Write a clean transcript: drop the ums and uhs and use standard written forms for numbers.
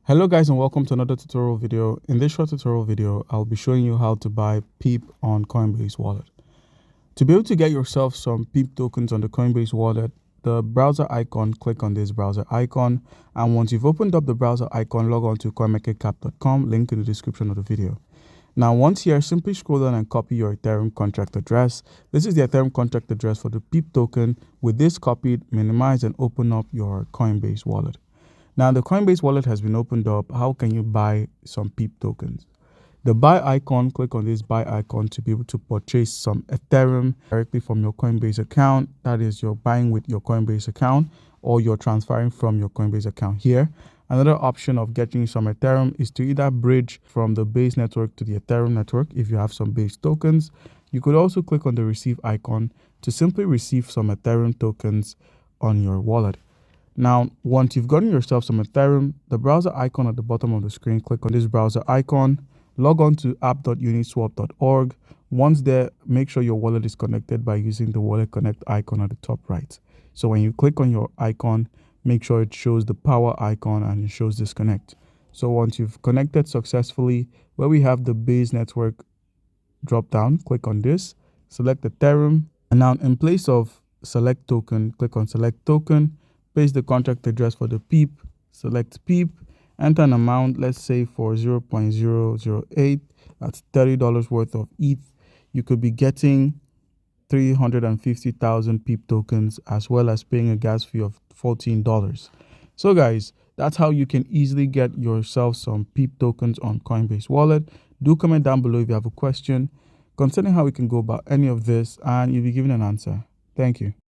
Hello guys, and welcome to another tutorial video. In this short tutorial video, I'll be showing you how to buy PEEP on Coinbase Wallet. To be able to get yourself some PEEP tokens on the Coinbase Wallet, the browser icon, click on this browser icon, and once you've opened up the browser icon, log on to coinmarketcap.com, link in the description of the video. Now once here, simply scroll down and copy your Ethereum contract address. This is the Ethereum contract address for the PEEP token. With this copied, minimize and open up your Coinbase Wallet. Now the Coinbase wallet has been opened up. How can you buy some PEEP tokens? The buy icon, click on this buy icon to be able to purchase some Ethereum directly from your Coinbase account. That is, you're buying with your Coinbase account or you're transferring from your Coinbase account here. Another option of getting some Ethereum is to either bridge from the Base network to the Ethereum network if you have some Base tokens. You could also click on the receive icon to simply receive some Ethereum tokens on your wallet. Now, once you've gotten yourself some Ethereum, the browser icon at the bottom of the screen, click on this browser icon, log on to app.uniswap.org. Once there, make sure your wallet is connected by using the wallet connect icon at the top right. So when you click on your icon, make sure it shows the power icon and it shows disconnect. So once you've connected successfully, where we have the Base network drop down, click on this, select Ethereum, and now in place of select token, click on select token. Paste the contract address for the PEEP, select PEEP, enter an amount, let's say for 0.008, that's $30 worth of ETH. You could be getting 350,000 PEEP tokens as well as paying a gas fee of $14. So guys, that's how you can easily get yourself some PEEP tokens on Coinbase Wallet. Do comment down below if you have a question concerning how we can go about any of this and you'll be given an answer. Thank you.